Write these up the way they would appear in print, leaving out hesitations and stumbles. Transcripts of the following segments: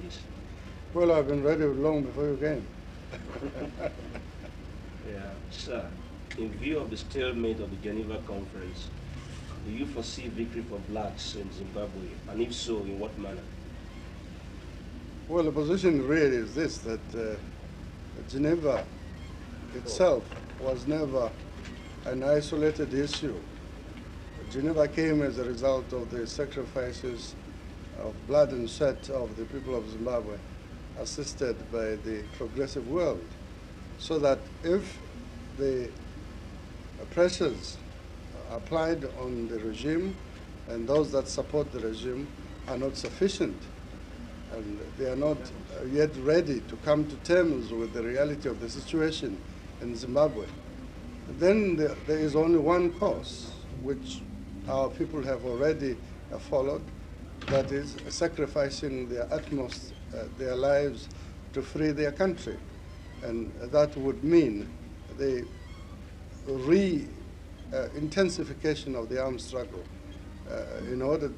please? Well, I've been ready long before you came. Yeah, sir. In view of the stalemate of the Geneva Conference, do you foresee victory for blacks in Zimbabwe? And if so, in what manner? Well, the position really is this, that Geneva itself was never an isolated issue. Geneva came as a result of the sacrifices of blood and sweat of the people of Zimbabwe, assisted by the progressive world, so that if the pressures applied on the regime and those that support the regime are not sufficient, and they are not yet ready to come to terms with the reality of the situation in Zimbabwe, then there is only one course, which our people have already followed, that is sacrificing their utmost, their lives to free their country. And that would mean the intensification of the armed struggle in order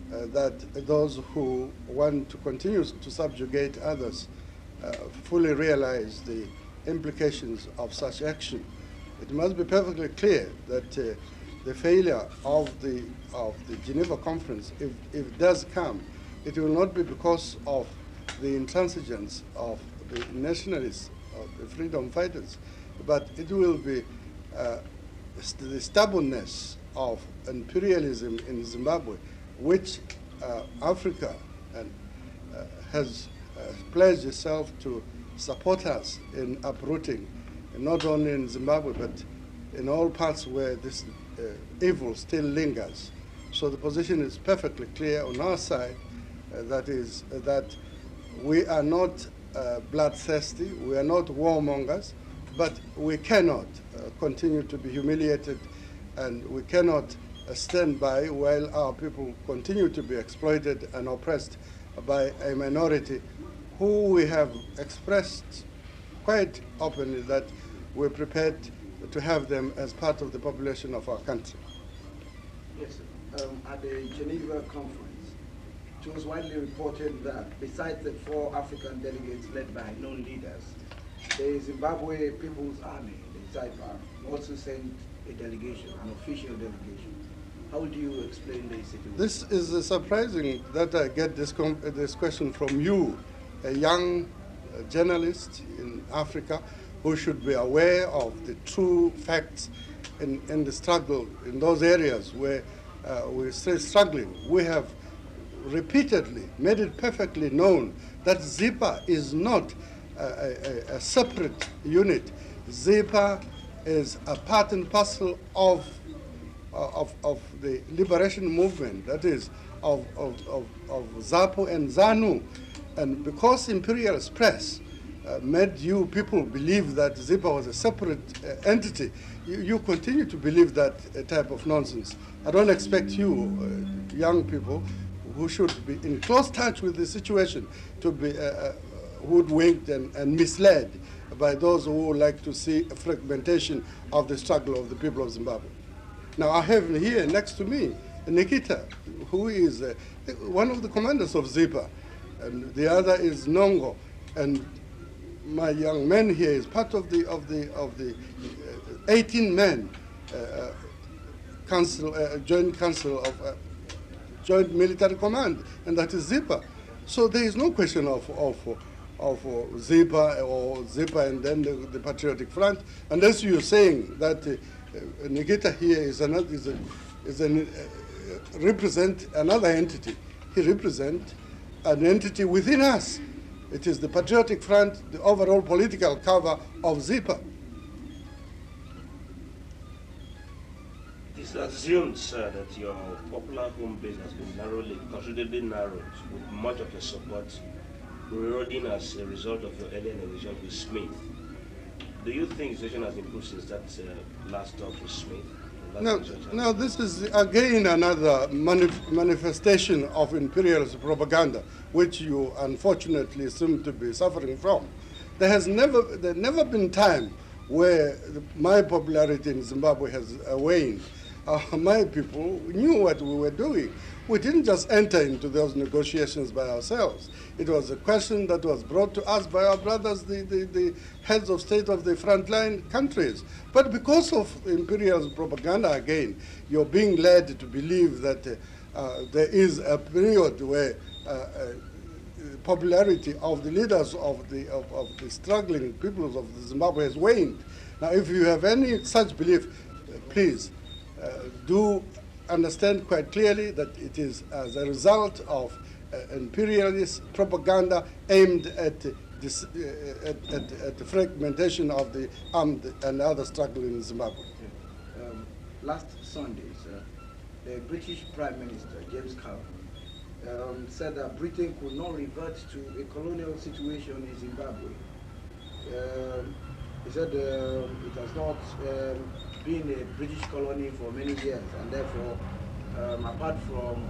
that those who want to continue to subjugate others fully realize the implications of such action. It must be perfectly clear that the failure of the Geneva Conference, if it does come, it will not be because of the intransigence of the nationalists, of the freedom fighters, but it will be the stubbornness of imperialism in Zimbabwe, which Africa has pledged itself to support us in uprooting, not only in Zimbabwe, but in all parts where this evil still lingers. So the position is perfectly clear on our side, that is that we are not bloodthirsty, we are not warmongers, but we cannot continue to be humiliated, and we cannot stand by while our people continue to be exploited and oppressed by a minority who we have expressed quite openly that we're prepared to have them as part of the population of our country. Yes, sir. At the Geneva conference, it was widely reported that besides the 4 African delegates led by known leaders, the Zimbabwe People's Army, the ZIPA, also sent a delegation, an official delegation. How do you explain the situation? This is surprising that I get this question from you, a young journalist in Africa who should be aware of the true facts in the struggle in those areas where we're still struggling. We have repeatedly made it perfectly known that ZIPA is not a separate unit. ZIPA is a part and parcel of the liberation movement, that is, of ZAPU and ZANU. And because imperialist press made you people believe that ZIPA was a separate entity, you continue to believe that type of nonsense. I don't expect you, young people, who should be in close touch with the situation, to be hoodwinked and misled by those who would like to see a fragmentation of the struggle of the people of Zimbabwe. Now, I have here next to me Nikita, who is one of the commanders of ZIPA, and the other is Nongo, and my young man here is part of the 18 men joint council of joint military command, and that is ZIPA. So there is no question of ZIPA or ZIPA and then the Patriotic Front, unless you're saying that Nikita here represent another entity. He represents an entity within us. It is the Patriotic Front, the overall political cover of ZIPA. It is assumed, sir, that your popular home base has been considerably narrowed, with much of your support eroding as a result of your earlier negotiations with Smith. Do you think the situation has improved since that last talk with Smith? Now, this is again another manifestation of imperialist propaganda, which you unfortunately seem to be suffering from. There never been time where my popularity in Zimbabwe has waned. my people knew what we were doing. We didn't just enter into those negotiations by ourselves. It was a question that was brought to us by our brothers, the heads of state of the frontline countries. But because of imperial propaganda, again, you're being led to believe that there is a period where popularity of the leaders of the struggling peoples of Zimbabwe has waned. Now, if you have any such belief, please do understand quite clearly that it is as a result of imperialist propaganda aimed at this, at the fragmentation of the armed and other struggle in Zimbabwe. Last Sunday, sir, the British Prime Minister, James Cameron, said that Britain could not revert to a colonial situation in Zimbabwe. He said it has not been a British colony for many years, and therefore, apart from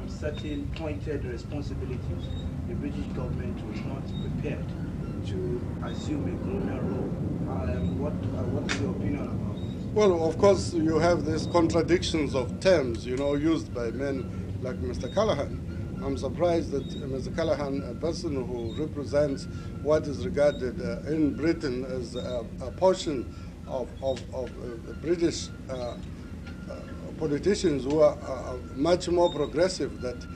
certain pointed responsibilities, the British government was not prepared to assume a colonial role. What is your opinion about this? Well, of course, you have these contradictions of terms, used by men like Mr. Callahan. I'm surprised that Mr. Callahan, a person who represents what is regarded in Britain as a portion of British politicians who are much more progressive, that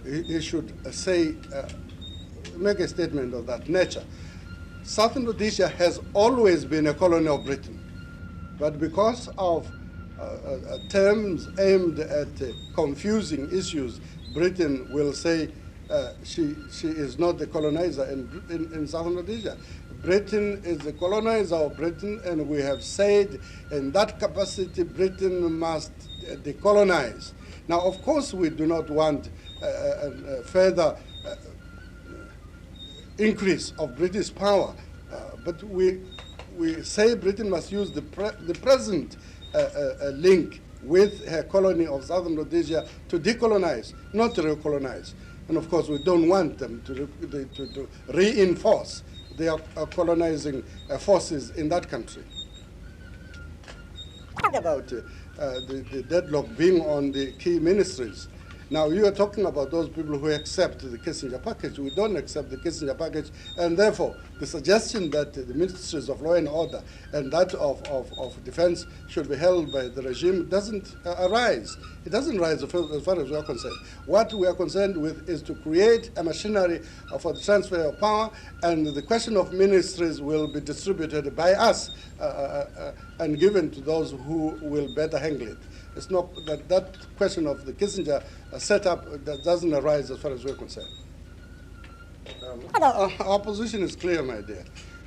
he should make a statement of that nature. Southern Rhodesia has always been a colony of Britain, but because of terms aimed at confusing issues, Britain will say she is not the colonizer in Southern Rhodesia. Britain is the colonizer of Britain, and we have said in that capacity Britain must decolonize. Now, of course, we do not want a further increase of British power, but we say Britain must use the present link with her colony of Southern Rhodesia to decolonize, not to recolonize. And of course, we don't want them to reinforce their colonizing forces in that country. About the deadlock being on the key ministries. Now, you are talking about those people who accept the Kissinger package. We don't accept the Kissinger package, and therefore, the suggestion that the ministries of law and order and that of defense should be held by the regime doesn't arise. It doesn't rise as far as we are concerned. What we are concerned with is to create a machinery for the transfer of power, and the question of ministries will be distributed by us and given to those who will better handle it. It's not that question of the Kissinger setup that doesn't arise as far as we're concerned. Our position is clear, my dear.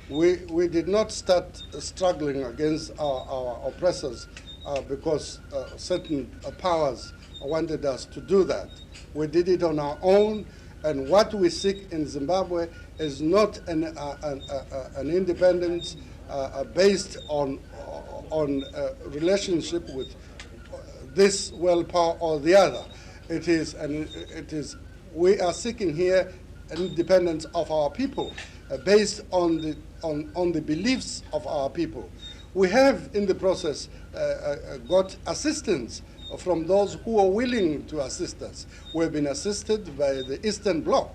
We did not start struggling against our oppressors because certain powers wanted us to do that. We did it on our own, and what we seek in Zimbabwe is not an independence based on relationship with this world power or the other. We are seeking here an independence of our people based on the beliefs of our people. We have in the process got assistance from those who are willing to assist us. We've been assisted by the Eastern Bloc,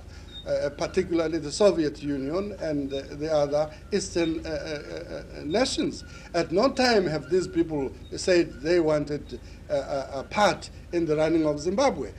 particularly the Soviet Union and the other Eastern nations. At no time have these people said they wanted a part in the running of Zimbabwe.